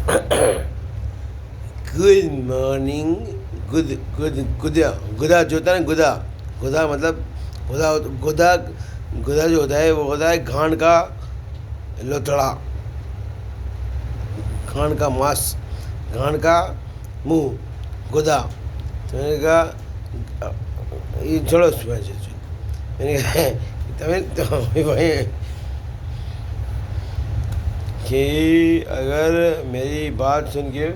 Good morning. गुद गुद गुदा गुदा जो होता है ना, गुदा गुदा मतलब गुदा गुदा गुदा जो होता है वो होता है घाण का लोथड़ा, घाण का मांस, घाण का मुंह, गुदा। तो मैंने कहा ये छोड़ो, मैंने कहा तमें तो भाई कि अगर मेरी बात सुन के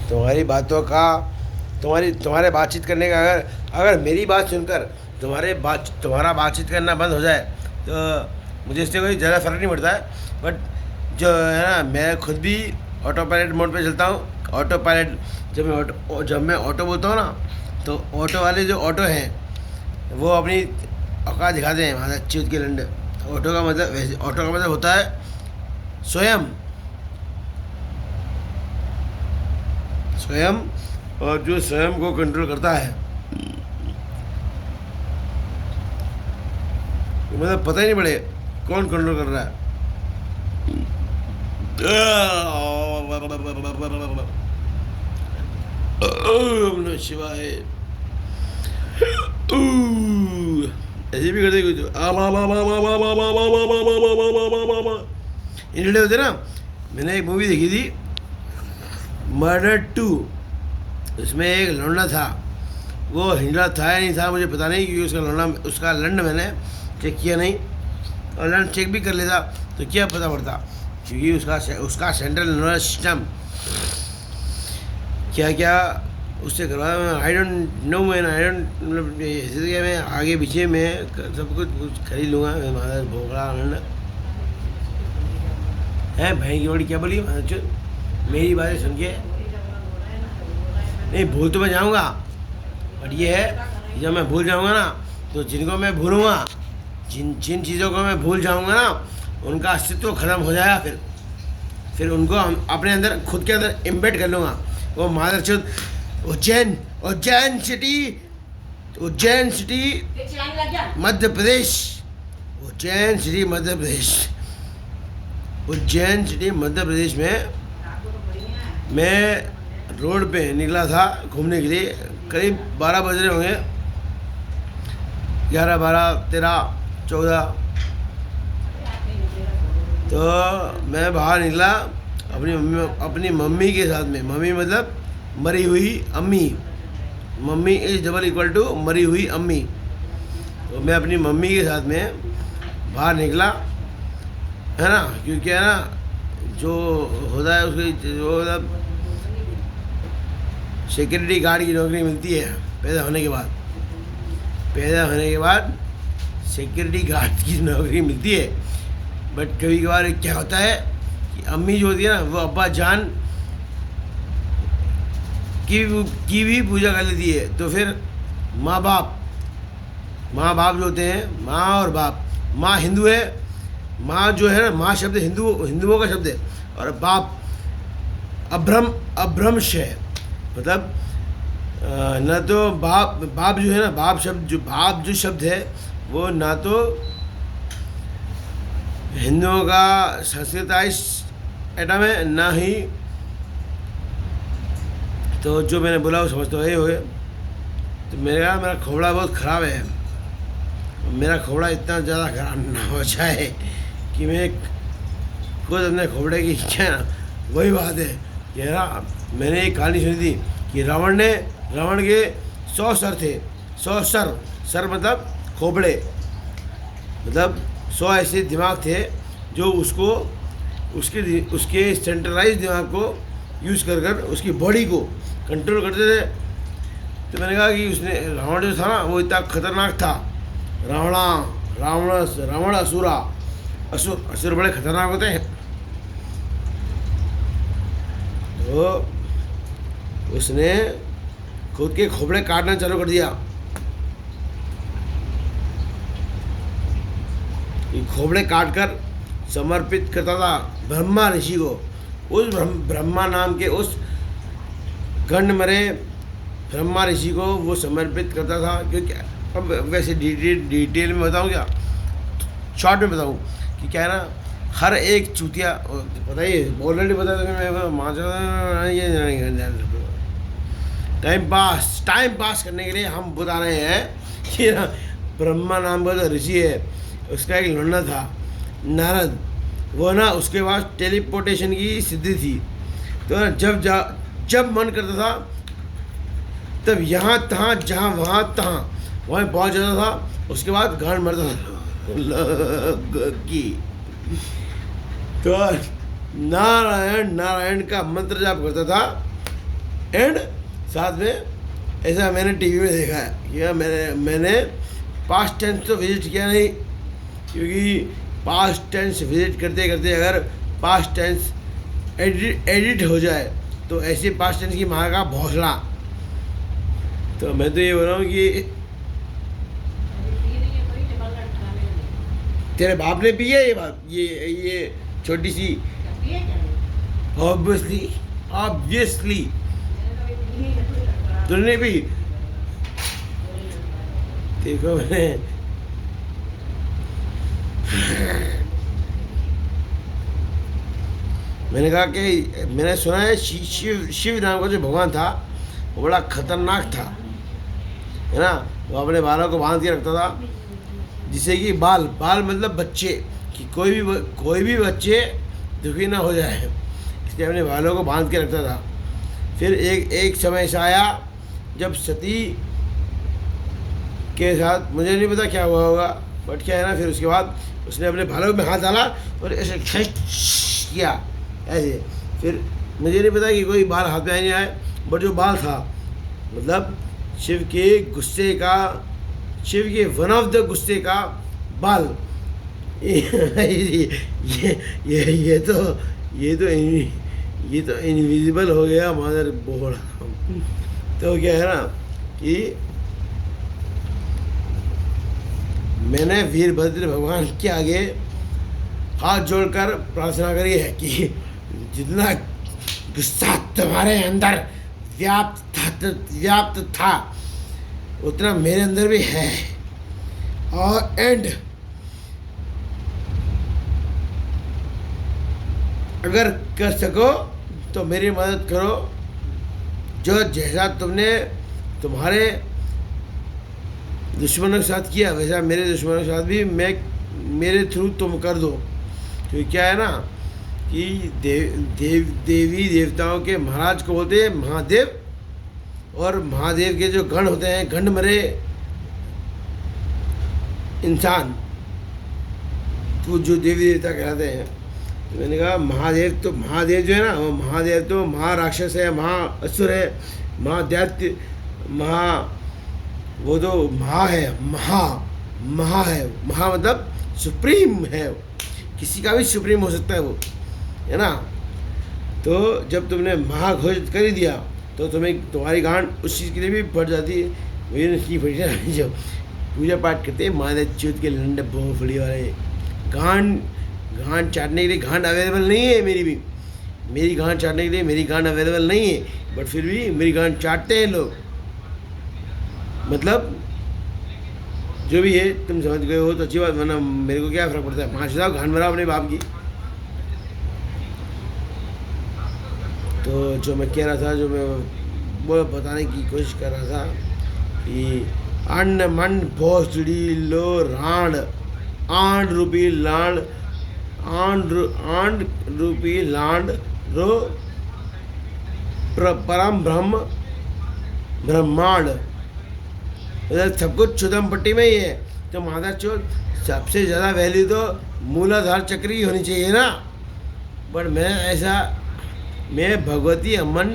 तुम्हारे बातचीत करने का अगर मेरी बात सुनकर तुम्हारा बातचीत करना बंद हो जाए तो मुझे इससे कोई ज़्यादा फ़र्क नहीं पड़ता है। बट जो है ना, मैं खुद भी ऑटो पायलट मोड पे चलता हूँ। ऑटो पायलट जब मैं ऑटो बोलता हूँ ना, तो ऑटो वाले जो ऑटो हैं वो अपनी औकात दिखाते हैं, हमारा चूत के लंडे। ऑटो का मतलब होता है स्वयं, और जो स्वयं को कंट्रोल करता है, मतलब पता ही नहीं पड़े कौन कंट्रोल कर रहा है। ओम नमः शिवाय। ऐसे भी करते कुछ इंडिया होते ना। मैंने एक मूवी देखी थी, मर्डर 2। उसमें एक लौंडा था, वो हिंडा था या नहीं था मुझे पता नहीं, क्योंकि उसका लंड मैंने चेक किया नहीं, और लंड चेक भी कर लेता तो क्या पता पड़ता, क्योंकि उसका सेंट्रल नर्वस सिस्टम क्या क्या उससे करवाया। I don't know man, I don't, मतलब ऐसे मैं आगे पीछे में सब कुछ खरीद लूँगा। हमारा भोगड़ा लंड है भाई की बड़ी क्या बोली मेरी बातें सुन के। नहीं, भूल तो मैं जाऊँगा, बट ये है जब मैं भूल जाऊँगा ना, तो जिनको मैं भूलूँगा, जिन चीज़ों को मैं भूल जाऊँगा ना, उनका अस्तित्व ख़त्म हो जाएगा। फिर उनको हम अपने अंदर, खुद के अंदर इम्बेड कर लूँगा। वो मादरचोद उज्जैन सिटी मध्य प्रदेश, उज्जैन सिटी मध्य प्रदेश में मैं रोड पे निकला था घूमने के लिए। करीब 12 बज रहे होंगे, 11, 12, 13, 14। तो मैं बाहर निकला अपनी मम्मी के साथ में। मम्मी मतलब मरी हुई अम्मी। मम्मी = मरी हुई अम्मी। तो मैं अपनी मम्मी के साथ में बाहर निकला, है ना, क्योंकि है ना जो होता है उसकी जो मतलब सिक्योरिटी गार्ड की नौकरी मिलती है पैदा होने के बाद सिक्योरिटी गार्ड की नौकरी मिलती है। बट कभी कभार क्या होता है कि अम्मी जो होती है ना, वो अब्बा जान की भी पूजा कर लेती है। तो फिर माँ बाप जो होते हैं, माँ और बाप, माँ हिंदू है, माँ जो है ना, माँ शब्द हिंदुओं का शब्द है, और बाप अभ्रंश है। मतलब न तो बाप जो है ना, बाप जो शब्द है वो ना तो हिंदुओं का संस्कृताइज एटम है, ना ही तो जो मैंने बोला वो समझते हो गए। तो मेरा खोपड़ा बहुत ख़राब है। मेरा खोपड़ा इतना ज़्यादा खराब ना हो जाए कि मैं खुद अपने खोपड़े की क्या, वही बात है कि ना, मैंने एक कहानी सुनी थी कि रावण के 100 सर थे। 100 सर मतलब खोपड़े, मतलब 100 ऐसे दिमाग थे जो उसके सेंट्रलाइज दिमाग को यूज़ कर उसकी बॉडी को कंट्रोल करते थे। तो मैंने कहा कि रावण जो था ना, वो इतना खतरनाक था। रावण असुर बड़े खतरनाक होते हैं। तो उसने खुद के खोपड़े काटना चालू कर दिया। खोपड़े काटकर समर्पित करता था ब्रह्मा ऋषि को। उस ब्रह्मा नाम के उस गंड मरे ब्रह्मा ऋषि को वो समर्पित करता था। क्योंकि अब वैसे डिटेल में बताऊँ क्या, शॉर्ट में बताऊँ कि क्या है ना, हर एक चूतिया, बताइए ऑलरेडी बता दूँगा मैं माँ ये टाइम पास करने के लिए हम बता रहे हैं कि ना ब्रह्मा नाम का जो ऋषि है उसका एक लौंडा था नारद, वो ना उसके पास टेलीपोर्टेशन की सिद्धि थी। तो ना जब मन करता था तब यहाँ तहाँ जहाँ वहाँ तहाँ वहीं पहुँच जाता था। उसके बाद गांड मरता था की तो नारायण नारायण का मंत्र जाप करता था। एंड साथ में ऐसा मैंने टीवी में देखा है कि मैंने पास्ट टेंस तो विजिट किया नहीं, क्योंकि पास्ट टेंस विजिट करते करते अगर पास्ट टेंस एडिट हो जाए तो ऐसे पास्ट टेंस की माँ का भौसला। तो मैं तो ये बोल रहा हूँ कि तेरे बाप ने पी है ये बात, ये छोटी सी ऑब्वियसली तूने भी देखो मैंने कहा कि मैंने सुना है शिव नाम का जो भगवान था वो बड़ा खतरनाक था, है ना। वो अपने बालों को बांध के रखता था, जिससे कि बाल मतलब बच्चे कि कोई भी बच्चे दुखी ना हो जाए, इसलिए अपने बालों को बांध के रखता था। फिर एक समय ऐसा आया जब सती के साथ, मुझे नहीं पता क्या हुआ होगा, बट क्या है ना, फिर उसके बाद उसने अपने बालों में हाथ डाला और ऐसे किया ऐसे। फिर मुझे नहीं पता कि कोई बाल हाथ में आए नहीं आए, बट जो बाल था मतलब शिव के वन ऑफ द गुस्से का बाल ये तो इनविजिबल हो गया मदर बोर्ड। तो क्या है ना कि मैंने वीरभद्र भगवान के आगे हाथ जोड़कर प्रार्थना करी है कि जितना गुस्सा तुम्हारे अंदर व्याप्त था उतना मेरे अंदर भी है। और एंड अगर कर सको तो मेरी मदद करो, जो जैसा तुमने तुम्हारे दुश्मनों के साथ किया वैसा मेरे दुश्मनों के साथ भी मेरे थ्रू तुम कर दो। तो क्या है ना कि देवी देवताओं के महाराज को बोलते हैं महादेव, और महादेव के जो गण होते हैं गंड मरे इंसान, तो जो देवी देवता कहलाते हैं। तो मैंने कहा महादेव जो है ना, वो महादेव तो महाराक्षस है, महाअसुर है, महादैत्य वो तो महा है, महा मतलब सुप्रीम है, किसी का भी सुप्रीम हो सकता है वो, है ना। तो जब तुमने महा घोषित कर ही दिया तो तुम्हारी गांड उस चीज़ के लिए भी बढ़ जाती है। मुझे नहीं पड़ी जो पूजा पाठ करते हैं महादेव चौथ के लंडे बहुफड़ी वाले, गांड चाटने के लिए गांड अवेलेबल नहीं है मेरी गांड चाटने के लिए मेरी गांड अवेलेबल नहीं है, बट फिर भी मेरी गांड चाटते हैं लोग। मतलब जो भी है तुम समझ गए हो तो अच्छी बात, वरना मेरे को क्या फ़र्क पड़ता है। माँ साहब गांड मरा अपने बाप की। तो जो मैं कह रहा था, जो मैं वो बताने की कोशिश कर रहा था कि अन्न मन भोसड़ी लो रांड आंड रूपी लांड आंड रूपी लांड रो परम ब्रह्मांड, सब कुछ छुदम पट्टी में ही है। तो माता चोर सबसे ज़्यादा वैल्यू तो मूलाधार चक्र ही होनी चाहिए ना। बट मैं भगवती अम्मन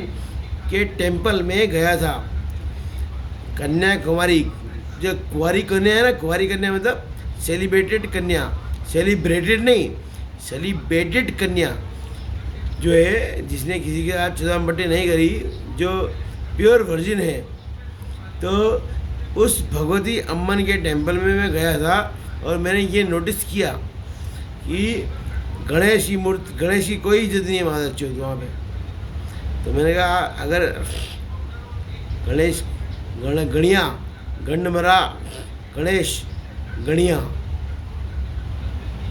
के टेंपल में गया था, कन्याकुमारी। जो कुंवारी कन्या है ना, कुंवारी कन्या मतलब सेलिब्रेटेड कन्या, सेलिब्रेटेड नहीं, सेलिब्रेटेड कन्या जो है जिसने किसी के साथ छुदाम पट्टी नहीं करी, जो प्योर वर्जिन है। तो उस भगवती अम्मन के टेंपल में मैं गया था और मैंने ये नोटिस किया कि गणेश की कोई इज्जत नहीं है महाराज चौथ वहाँ पे। तो मैंने कहा अगर गणिया गंडमरा गणेश गणिया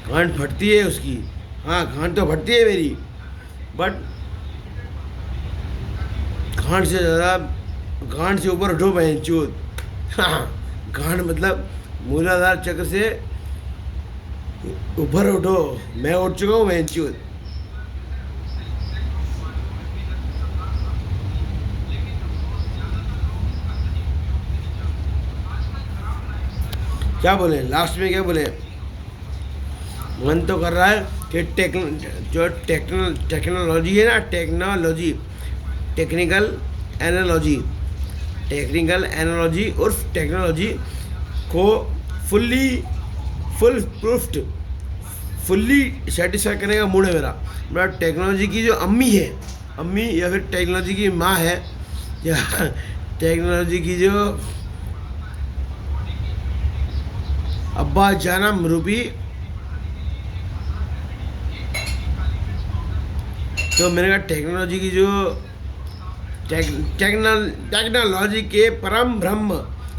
गांड फटती है उसकी, हाँ गांड तो फटती है मेरी, बट गांड से ज़्यादा, गांड से ऊपर उठो बहन चोद। हाँ, गांड मतलब मूलाधार चक्र से ऊपर उठो। मैं उठ चुका हूँ बहन चोद। क्या बोले लास्ट में, क्या बोले? मन तो कर रहा है कि टेक्नोलॉजी है ना, technology, technical analogy, technical analogy और टेक्नोलॉजी को फुल प्रूफ्ड, फुल्ली सेटिस्फाई करने का मूड है मेरा। मेरा टेक्नोलॉजी की जो अम्मी है, अम्मी या फिर टेक्नोलॉजी की माँ है, या टेक्नोलॉजी की जो अब्बा जानम रूपी, तो मैंने कहा टेक्नोलॉजी की जो टेक्नोलॉजी के परम ब्रह्म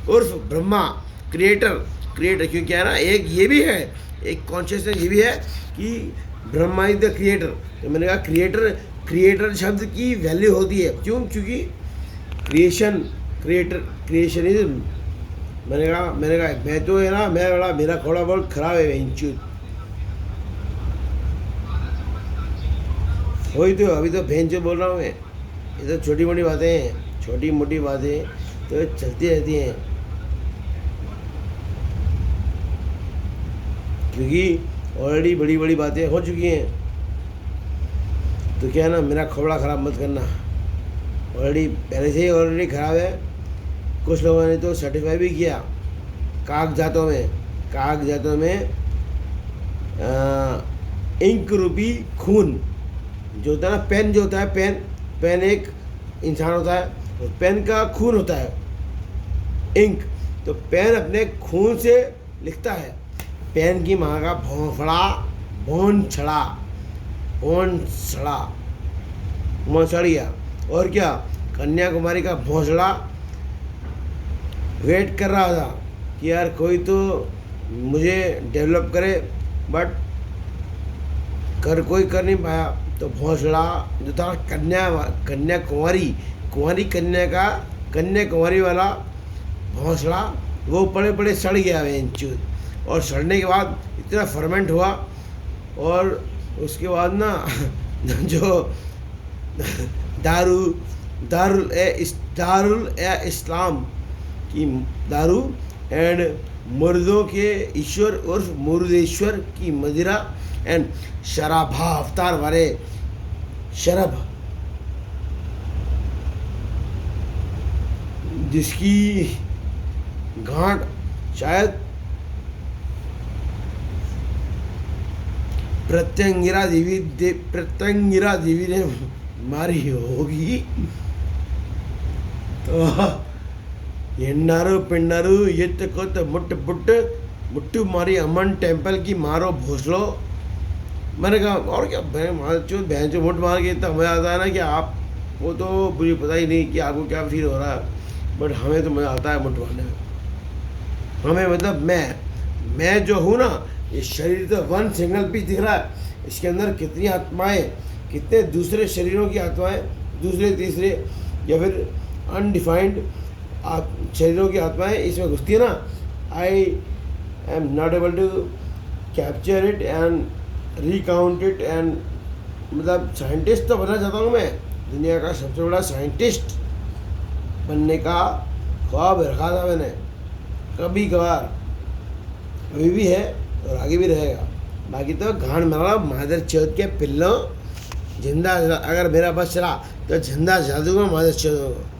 उर्फ ब्रह्मा, क्रिएटर, क्योंकि क्या है ना, एक ये भी है, एक कॉन्शियसनेस ये भी है कि ब्रह्मा इज द क्रिएटर। तो मैंने कहा क्रिएटर शब्द की वैल्यू होती है, क्यों? क्योंकि क्रिएशन इज, मैंने कहा मैं तो है ना, मैं बड़ा, मेरा खोड़ा बहुत खराब है इंचू। वही तो अभी तो बहन जो बोल रहा हूँ मैं, ये तो छोटी मोटी बातें हैं, छोटी मोटी बातें तो चलती रहती हैं, क्योंकि ऑलरेडी बड़ी बड़ी बातें हो चुकी हैं। तो क्या है ना, मेरा खोपड़ा ख़राब मत करना, ऑलरेडी पहले से ही ऑलरेडी ख़राब है। कुछ लोगों ने तो सर्टिफाई भी किया कागजातों में इंक रूपी खून जो होता है ना, पेन जो होता है, पेन एक इंसान होता है, और पेन का खून होता है इंक। तो पेन अपने खून से लिखता है। पेन की माँ का भौंसड़िया, और क्या, कन्याकुमारी का भौंसड़ा वेट कर रहा था कि यार कोई तो मुझे डेवलप करे, बट कोई कर नहीं पाया। तो भौंसड़ा जो था कन्याकुमारी वाला भौंसड़ा, वो पड़े सड़ गया वेंचूर। और सड़ने के बाद इतना फर्मेंट हुआ, और उसके बाद ना जो दारुल इस्लाम की दारू एंड मुर्दों के ईश्वर उर्फ मुर्देश्वर की मदिरा एंड शराबा अवतार वाले शराब, जिसकी गांठ शायद प्रत्यंगिरा देवी ने मारी होगी। तो ఎన్నారు पिंडारू ये तो मुट्टू मारी अमन टेम्पल की मारो भोसलो। मैंने कहा और क्या, बहन चो मुठ मार के इतना मज़ा आता है ना कि आप वो तो मुझे पता ही नहीं कि आपको क्या फील हो रहा है, बट हमें तो मज़ा आता है मुठ मारने में। हमें मतलब मैं जो हूँ ना, ये शरीर तो वन सिंगल पीस दिख रहा है, इसके अंदर कितनी आत्माएं, कितने दूसरे शरीरों की आत्माएं, दूसरे तीसरे या फिर अनडिफाइंड शरीरों की आत्माएं इसमें घुसती है ना। I am not able to capture it and recount it and, मतलब साइंटिस्ट तो बनना चाहता हूँ मैं, दुनिया का सबसे बड़ा साइंटिस्ट बनने का ख्वाब रखा था मैंने कभी कभार, अभी भी है और आगे भी रहेगा। बाकी तो गांड मारा मादर चौथ के पिल्लों, जिंदा अगर मेरा बस चला तो जिंदा जादूगर मादर चौथ।